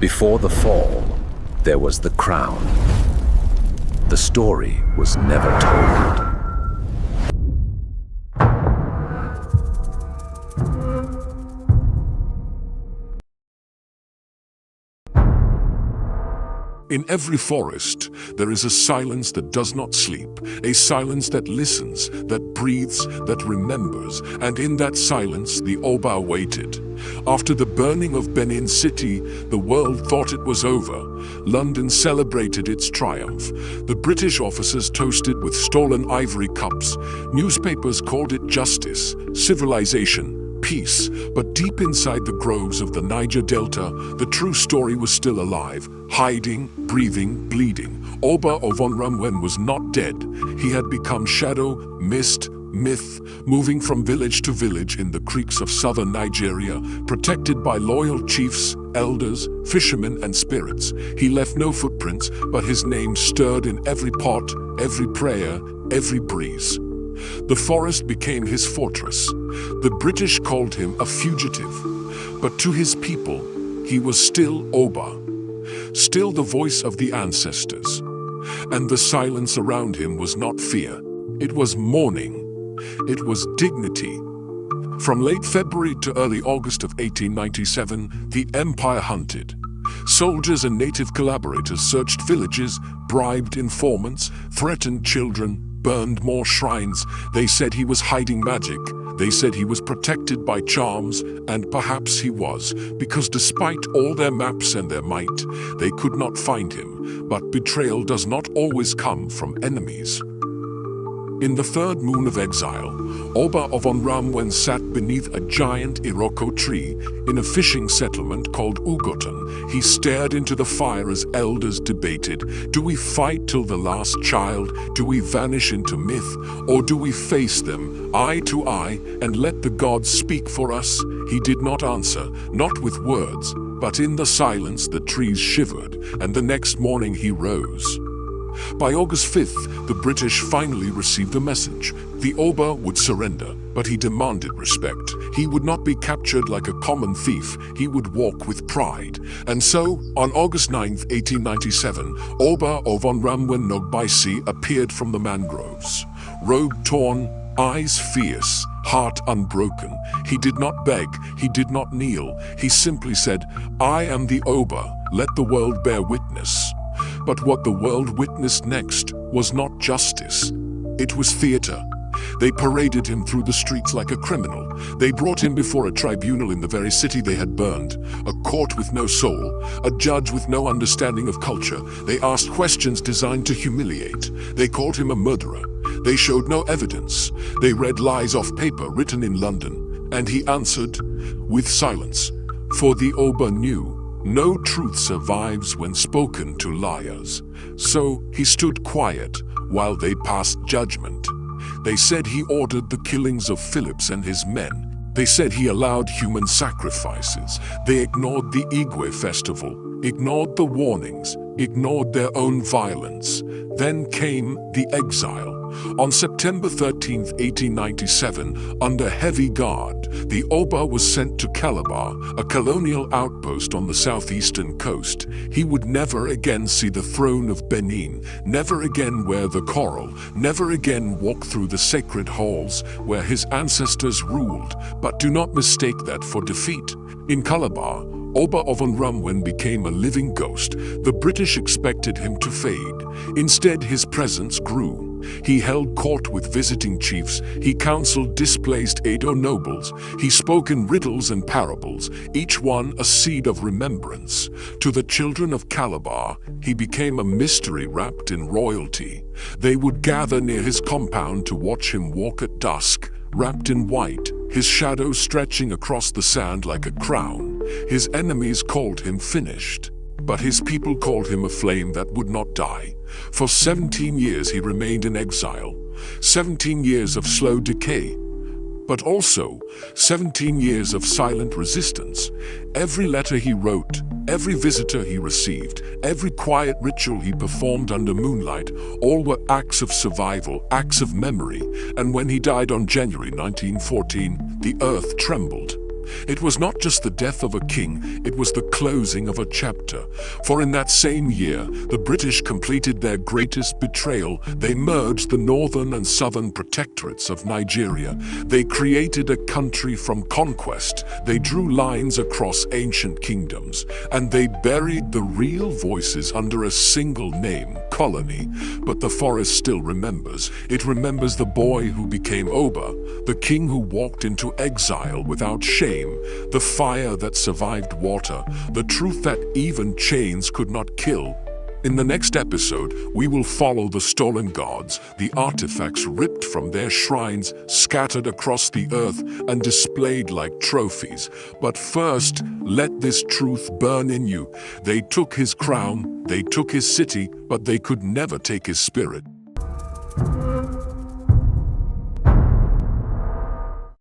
Before the fall, there was the crown. The story was never told. In every forest, there is a silence that does not sleep, a silence that listens, that breathes, that remembers, and in that silence the Oba waited. After the burning of Benin City, the world thought it was over. London celebrated its triumph. The British officers toasted with stolen ivory cups. Newspapers called it justice, civilization, peace, but deep inside the groves of the Niger Delta, the true story was still alive, hiding, breathing, bleeding. Oba Ovonramwen was not dead. He had become shadow, mist, myth, moving from village to village in the creeks of southern Nigeria, protected by loyal chiefs, elders, fishermen, and spirits. He left no footprints, but his name stirred in every pot, every prayer, every breeze. The forest became his fortress. The British called him a fugitive, but to his people, he was still Oba, still the voice of the ancestors. And the silence around him was not fear. It was mourning. It was dignity. From late February to early August of 1897, the empire hunted. Soldiers and native collaborators searched villages, bribed informants, threatened children, burned more shrines. They said he was hiding magic. They said he was protected by charms, and perhaps he was, because despite all their maps and their might, they could not find him. But betrayal does not always come from enemies. In the third moon of exile, Oba Ovonramwen sat beneath a giant Iroko tree in a fishing settlement called Ugotan. He stared into the fire as elders debated, do we fight till the last child, do we vanish into myth, or do we face them, eye to eye, and let the gods speak for us? He did not answer, not with words, but in the silence the trees shivered, and the next morning he rose. By August 5th, the British finally received a message. The Oba would surrender, but he demanded respect. He would not be captured like a common thief. He would walk with pride. And so, on August 9th, 1897, Oba Ovonramwen Nogbaisi appeared from the mangroves. Robe torn, eyes fierce, heart unbroken. He did not beg, he did not kneel. He simply said, I am the Oba, let the world bear witness. But what the world witnessed next was not justice. It was theater. They paraded him through the streets like a criminal. They brought him before a tribunal in the very city they had burned, a court with no soul, a judge with no understanding of culture. They asked questions designed to humiliate. They called him a murderer. They showed no evidence. They read lies off paper written in London. And he answered with silence, for the Oba knew no truth survives when spoken to liars. So he stood quiet while they passed judgment. They said he ordered the killings of Phillips and his men. They said he allowed human sacrifices. They ignored the Igwe festival, ignored the warnings, ignored their own violence. Then came the exile. On September 13, 1897, under heavy guard, the Oba was sent to Calabar, a colonial outpost on the southeastern coast. He would never again see the throne of Benin, never again wear the coral, never again walk through the sacred halls where his ancestors ruled. But do not mistake that for defeat. In Calabar, Oba Ovonramwen became a living ghost. The British expected him to fade. Instead, his presence grew. He held court with visiting chiefs. He counseled displaced Edo nobles. He spoke in riddles and parables, each one a seed of remembrance. To the children of Calabar, he became a mystery wrapped in royalty. They would gather near his compound to watch him walk at dusk, wrapped in white, his shadow stretching across the sand like a crown. His enemies called him finished, but his people called him a flame that would not die. For 17 years he remained in exile, 17 years of slow decay, but also 17 years of silent resistance. Every letter he wrote, every visitor he received, every quiet ritual he performed under moonlight, all were acts of survival, acts of memory. And when he died on January 1914, the earth trembled. It was not just the death of a king, it was the closing of a chapter. For in that same year, the British completed their greatest betrayal. They merged the northern and southern protectorates of Nigeria. They created a country from conquest. They drew lines across ancient kingdoms, and they buried the real voices under a single name, Colony. But the forest still remembers. It remembers the boy who became Oba, the king who walked into exile without shame, the fire that survived water, the truth that even chains could not kill. In the next episode, we will follow the stolen gods, the artifacts ripped from their shrines, scattered across the earth, and displayed like trophies. But first, let this truth burn in you. They took his crown, they took his city, but they could never take his spirit.